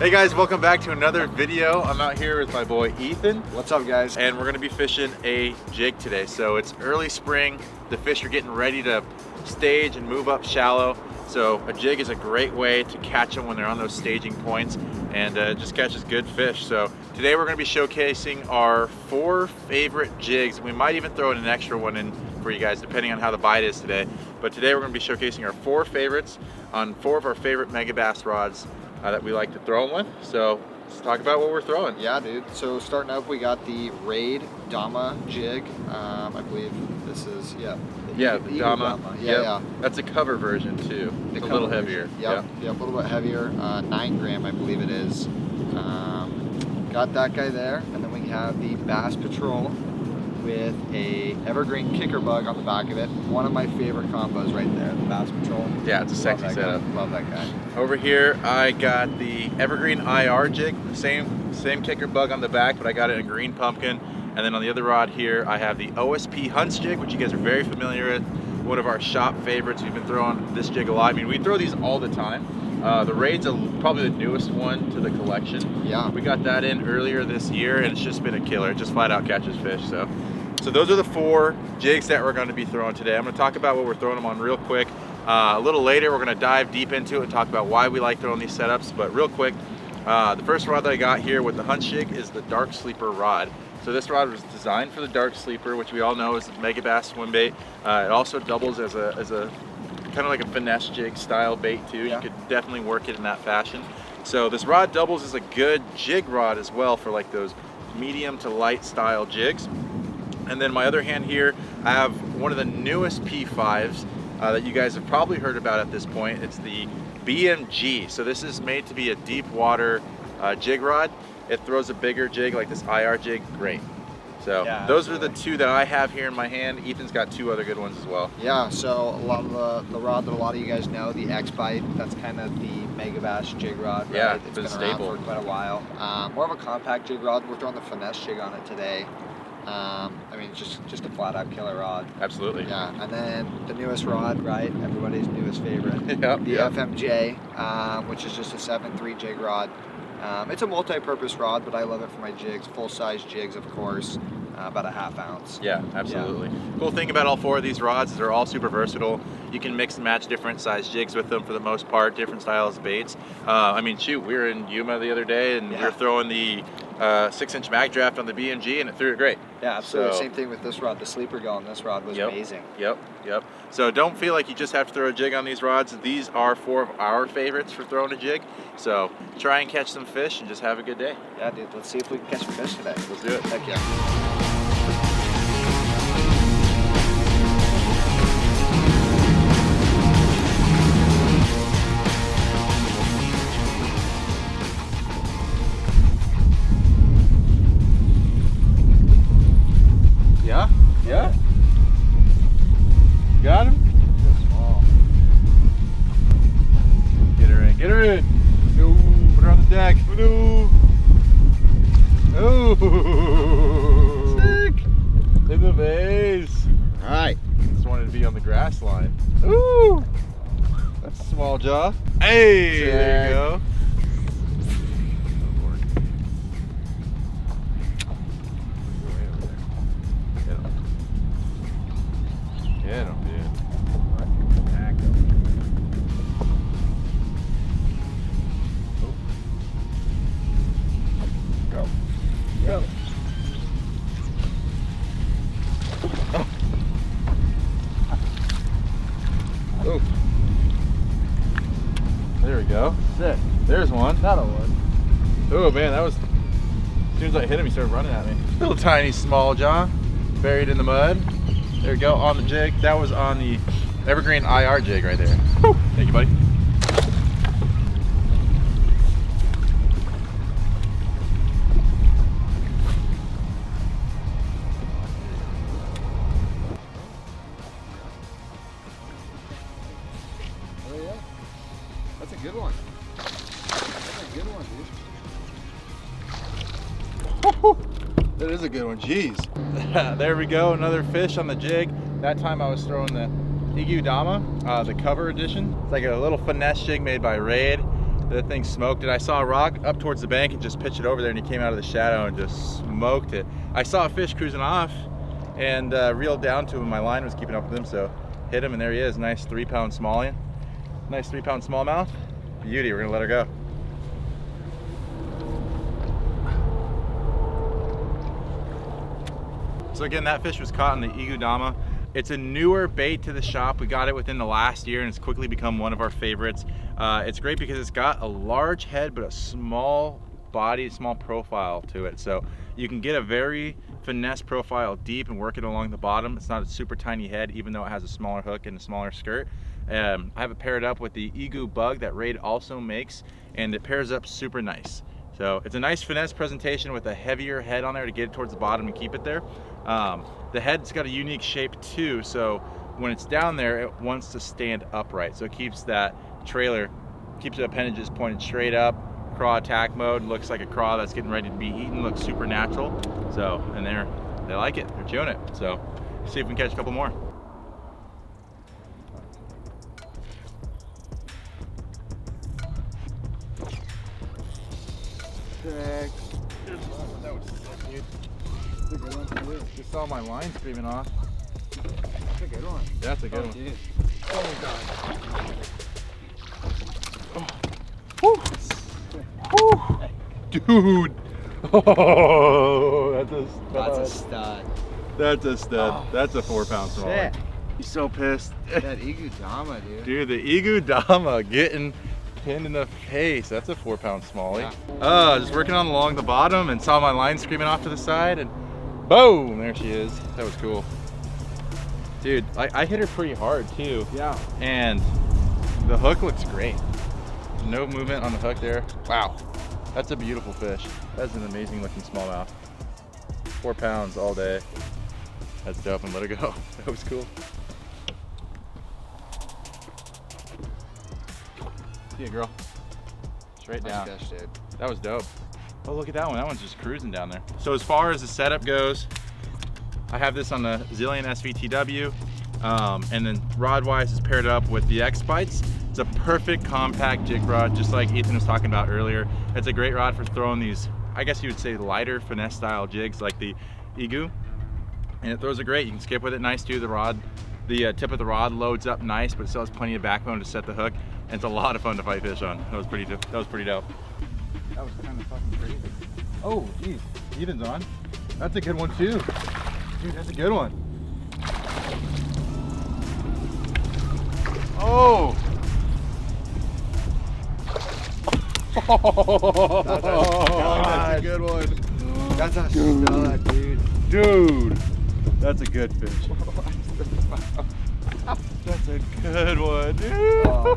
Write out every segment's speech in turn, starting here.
Hey guys, welcome back to another video. I'm out here with my boy Ethan. What's up, guys? And we're gonna be fishing a jig today. So it's early spring. The fish are getting ready to stage and move up shallow. So a jig is a great way to catch them when they're on those staging points and just catches good fish. So today we're gonna be showcasing our 4 favorite jigs. We might even throw in an extra one in for you guys depending on how the bite is today. But today we're gonna be showcasing our 4 favorites on 4 of our favorite Megabass rods that we like to throw them with. So let's talk about what we're throwing. Yeah, dude. So starting up, we got the Raid Dama jig. I believe this is, the Dama. Yeah. That's a cover version too. It's a little heavier. Yep, a little bit heavier. 9 gram, I believe it is. Got that guy there. And then we have the Bass Patrol with a Evergreen kicker bug on the back of it. One of my favorite combos right there, the Bass Patrol. Yeah, it's a sexy setup. Love that guy. Over here, I got the Evergreen I.R jig, same kicker bug on the back, but I got it in green pumpkin. And then on the other rod here, I have the O.S.P Hunts jig, which you guys are very familiar with. One of our shop favorites. We've been throwing this jig a lot. I mean, we throw these all the time. The Raid's probably the newest one to the collection. Yeah. We got that in earlier this year, and it's just been a killer. It just flat out catches fish. So those are the 4 jigs that we're going to be throwing today. I'm going to talk about what we're throwing them on real quick. A little later, we're going to dive deep into it and talk about why we like throwing these setups. But real quick, the first rod that I got here with the Hunt jig is the Dark Sleeper rod. So this rod was designed for the Dark Sleeper, which we all know is Megabass swim bait. It also doubles as a kind of like a finesse jig style bait too. Yeah. You could definitely work it in that fashion. So this rod doubles as a good jig rod as well for like those medium to light style jigs. And then my other hand here, I have one of the newest P5s that you guys have probably heard about at this point. It's the BMG. So this is made to be a deep water jig rod. It throws a bigger jig like this IR jig, great. So yeah, those are the 2 that I have here in my hand. Ethan's got 2 other good ones as well. Yeah, so a lot of the rod that a lot of you guys know, the X-Bite, that's kind of the Megabass jig rod, right? Yeah, it's been around for quite a while. More of a compact jig rod. We're throwing the Finesse jig on it today. I mean, just a flat out killer rod. Absolutely. Yeah, and then the newest rod, right? Everybody's newest favorite. The FMJ, which is just a 7.3 jig rod. It's a multi-purpose rod, but I love it for my jigs, full-size jigs, of course, about a ½ ounce. Yeah, absolutely. Yeah. Cool thing about all 4 of these rods is they're all super versatile. You can mix and match different size jigs with them for the most part, different styles of baits. I mean, shoot, we were in Yuma the other day and we were throwing the 6-inch mag draft on the BMG and it threw it great. Yeah, absolutely. So, same thing with this rod. The sleeper go on this rod was amazing. Yep. So don't feel like you just have to throw a jig on these rods. These are 4 of our favorites for throwing a jig. So try and catch some fish and just have a good day. Yeah, dude. Let's see if we can catch some fish today. Let's do it. Heck yeah. Yeah? Got him? So small. Get her in. No, put her on the deck. No. Oh. Sick. In the vase. All right. Just wanted to be on the grass line. Ooh. That's a small jaw. Hey, sick. There you go. Get him, dude. Go. Go. Oh. Oh. There we go. Sick. There's one. That'll work. Oh man, that was. As soon as I hit him, he started running at me. Little tiny small jaw, buried in the mud. There we go, on the jig. That was on the Evergreen I.R jig right there. Woo. Thank you, buddy. Oh yeah, that's a good one. That's a good one, dude. That is a good one, jeez. There we go, another fish on the jig. That time I was throwing the Dama, the cover edition. It's like a little finesse jig made by Raid. The thing smoked it. I saw a rock up towards the bank and just pitched it over there, and he came out of the shadow and just smoked it. I saw a fish cruising off and reeled down to him. My line was keeping up with him, so hit him, and there he is. Nice 3-pound smallie. Nice 3-pound smallmouth. Beauty. We're gonna let her go. So again, that fish was caught in the Dama. It's a newer bait to the shop. We got it within the last year, and it's quickly become one of our favorites. It's great because it's got a large head, but a small body, small profile to it. So you can get a very finesse profile deep and work it along the bottom. It's not a super tiny head, even though it has a smaller hook and a smaller skirt. I have it paired up with the bug that Raid also makes, and it pairs up super nice. So it's a nice finesse presentation with a heavier head on there to get it towards the bottom and keep it there. The head's got a unique shape too, so when it's down there, it wants to stand upright. So it keeps that trailer, keeps the appendages pointed straight up. Craw attack mode, looks like a craw that's getting ready to be eaten, looks super natural. So, and they like it, they're chewing it. So, see if we can catch a couple more. That was sick, dude. That's a good one too. Just saw my line screaming off. That's a good one. That's a good one. Dude. Oh god. Oh. Woo. Dude. Oh, that's a stud. That's a stud. That's a stud. Oh, that's a 4-pound smallie. shit. He's so pissed. That Dama, dude. Dude, the Dama getting pinned in the face. That's a 4-pound smallie. Yeah. Just working on along the bottom and saw my line screaming off to the side, and boom, there she is. That was cool. Dude, I hit her pretty hard too. Yeah. And the hook looks great. No movement on the hook there. Wow, that's a beautiful fish. That's an amazing looking smallmouth. 4 pounds all day. That's dope, and let her go. That was cool. See ya, girl. Straight down. Nice fish, dude. That was dope. Oh, look at that one. That one's just cruising down there. So as far as the setup goes, I have this on the Zillion SVTW, and then rod-wise is paired up with the X-Bites. It's a perfect compact jig rod, just like Ethan was talking about earlier. It's a great rod for throwing these, I guess you would say, lighter finesse style jigs like the Egu. And it throws it great. You can skip with it nice too. The tip of the rod loads up nice, but it still has plenty of backbone to set the hook. And it's a lot of fun to fight fish on. That was pretty dope. That was kind of fucking crazy. Oh, geez, Ethan's on. That's a good one too. Dude, that's a good one. Oh! That's a good one. That's a stud, dude. Dude, that's a good fish. That's a good one, dude. Oh,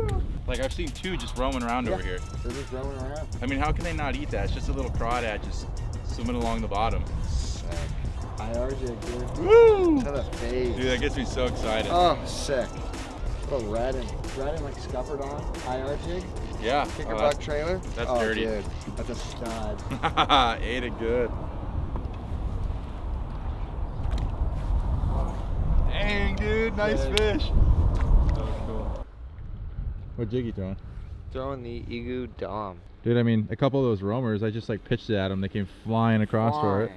dude. Like, I've seen two just roaming around over here. They're just roaming around. I mean, how can they not eat that? It's just a little crawdad just swimming along the bottom. Sick. IR jig, dude. Woo! To the face. Dude, that gets me so excited. Oh, sick. The red and like scuppered on IR jig. Yeah. Kicker bug trailer. That's oh, dirty. Dude, that's a stud. Ate it good. Dang, dude, nice fish. That was cool. What jig you throwing? Throwing the Dama. Dude, I mean, a couple of those roamers, I just like pitched it at them. They came flying across for it.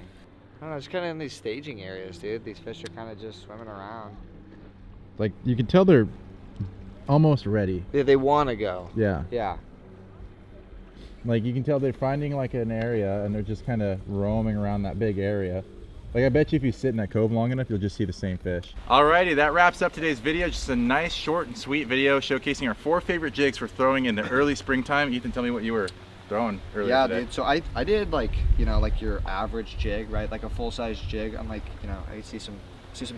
I don't know, it's kind of in these staging areas, dude. These fish are kind of just swimming around. Like, you can tell they're almost ready. Yeah, they want to go. Yeah. Yeah. Like, you can tell they're finding like an area and they're just kind of roaming around that big area. Like, I bet you if you sit in that cove long enough, you'll just see the same fish. Alrighty, that wraps up today's video. Just a nice, short, and sweet video showcasing our 4 favorite jigs for throwing in the early springtime. Ethan, tell me what you were throwing earlier today. Dude. So I did like, you know, like your average jig, right? Like a full-size jig. I'm like, you know, I see some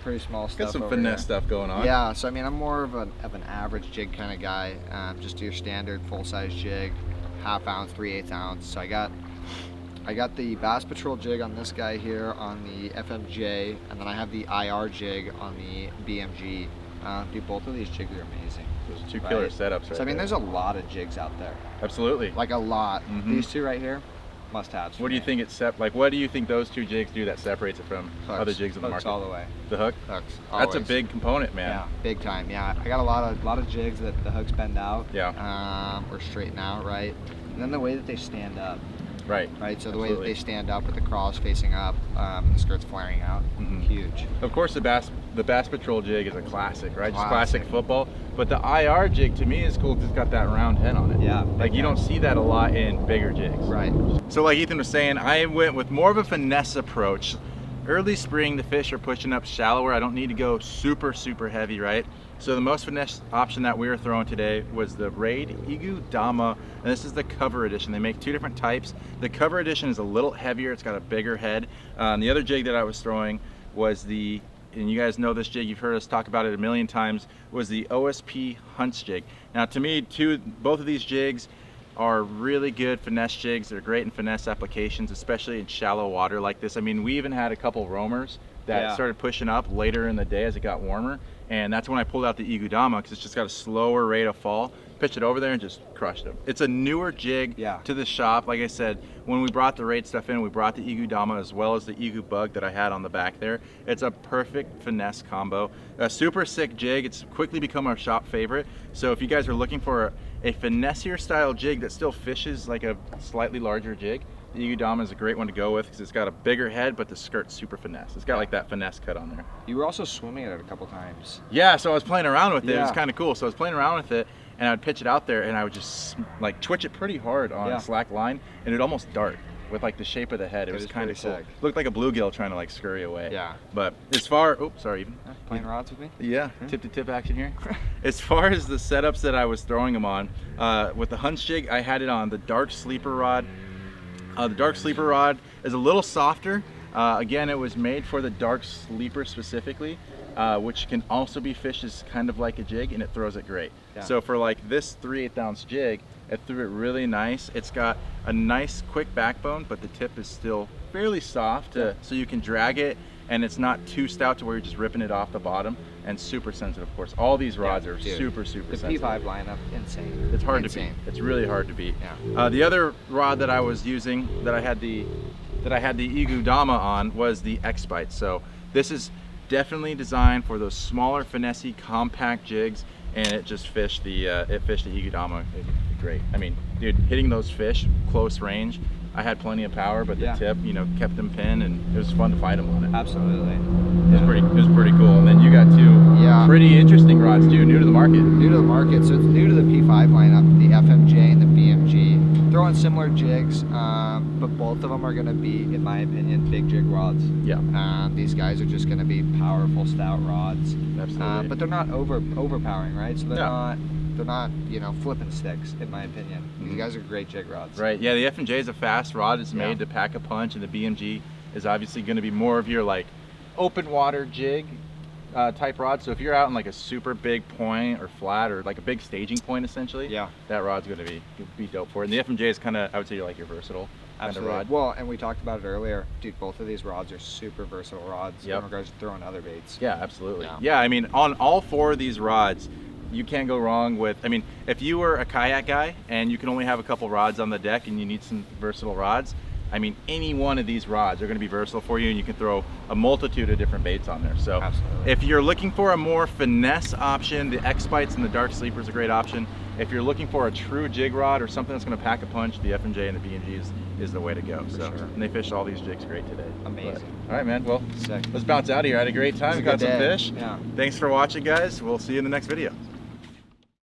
pretty small stuff. Got some finesse stuff going on. Yeah. So I mean, I'm more of an average jig kind of guy. Just your standard full-size jig, 1/2 ounce, 3/8 ounce. So I got the Bass Patrol jig on this guy here on the FMJ, and then I have the IR jig on the BMG. Dude, both of these jigs are amazing. Those are 2 killer setups right So I mean, there. there's a lot of jigs out there. Absolutely. Like a lot. Mm-hmm. These two right here, must-haves. What do you think what do you think those two jigs do that separates it from other jigs in the market? All the way. The hook? Hooks. That's a big component, man. Yeah, big time. Yeah, I got a lot of jigs that the hooks bend out. Yeah. Or straighten out, right? And then the way that they stand up. Right. Right. So the way that they stand up with the craws facing up, the skirts flaring out, huge. Of course, the Bass Patrol jig is a classic, right? Just classic football. But the IR jig to me is cool because it's got that round head on it. Yeah. Like you don't see that a lot in bigger jigs. Right. So like Ethan was saying, I went with more of a finesse approach. Early spring, the fish are pushing up shallower. I don't need to go super heavy, right? So the most finesse option that we were throwing today was the Raid Igu Dama, and this is the cover edition. They make two different types. The cover edition is a little heavier. It's got a bigger head. The other jig that I was throwing was and you guys know this jig, you've heard us talk about it a million times, was the O.S.P Hunts jig. Now to me, both of these jigs are really good finesse jigs. They're great in finesse applications, especially in shallow water like this. I mean, we even had a couple roamers that started pushing up later in the day as it got warmer, and that's when I pulled out the Igu Dama because it's just got a slower rate of fall. Pitched it over there and just crushed them. It's a newer jig to the shop. Like I said, when we brought the Raid stuff in, we brought the Igu Dama as well as the Igu Bug that I had on the back there. It's a perfect finesse combo. A super sick jig. It's quickly become our shop favorite. So if you guys are looking for a finessier style jig that still fishes like a slightly larger jig, the Igu Dama is a great one to go with because it's got a bigger head, but the skirt's super finesse. It's got like that finesse cut on there. You were also swimming it a couple times. Yeah, so I was playing around with it. It was kind of cool. So I was playing around with it, and I would pitch it out there, and I would just like twitch it pretty hard on a slack line, and it'd almost dart with like the shape of the head. It was kind of cool. Sick. Looked like a bluegill trying to like scurry away. Yeah. But as far, oops, sorry, Ethan. Playing rods with me? Yeah, tip to tip action here. As far as the setups that I was throwing them on, with the Hunts jig, I had it on the dark sleeper rod. The dark sleeper rod is a little softer. Again, it was made for the dark sleeper specifically, which can also be fished as kind of like a jig, and it throws it great. Yeah. So for like this 3/8 ounce jig, it threw it really nice. It's got a nice quick backbone, but the tip is still fairly soft, so you can drag it, and it's not too stout to where you're just ripping it off the bottom, and super sensitive, of course. All these rods are super sensitive. The P5 lineup, insane. It's hard to beat. It's really hard to beat. Yeah. The other rod that I was using, that I had the Igu Dama on, was the X-Bite. So this is definitely designed for those smaller, finessey, compact jigs, and it just fished the Igu Dama great. I mean, dude, hitting those fish close range, I had plenty of power, but the tip, you know, kept them pinned, and it was fun to fight them on it. Absolutely. It was pretty cool. And then you got two pretty interesting rods too, new to the market. New to the market, so it's new to the P5 lineup, the FMJ and the BMG. Throwing similar jigs, but both of them are going to be, in my opinion, big jig rods. Yeah. These guys are just going to be powerful, stout rods. Absolutely. But they're not overpowering, right? So they're not, you know, flipping sticks, in my opinion. These guys are great jig rods. Right, yeah, the FMJ is a fast rod. It's made to pack a punch, and the BMG is obviously going to be more of your like open water jig type rod. So if you're out in like a super big point or flat or like a big staging point essentially, that rod's going to be dope for it. And the FMJ is kind of, I would say, like your versatile kind of rod. Well, and we talked about it earlier, dude, both of these rods are super versatile rods in regards to throwing other baits. Yeah, absolutely. Yeah, I mean, on all four of these rods, you can't go wrong with, I mean, if you were a kayak guy and you can only have a couple rods on the deck and you need some versatile rods, I mean, any one of these rods are going to be versatile for you, and you can throw a multitude of different baits on there. So if you're looking for a more finesse option, the X-Bites and the Dark Sleeper is a great option. If you're looking for a true jig rod or something that's going to pack a punch, the FMJ and the BMG is the way to go. And they fished all these jigs great today. Amazing. All right, man. Well, let's bounce out of here. I had a great time. We got some fish. Yeah. Thanks for watching, guys. We'll see you in the next video.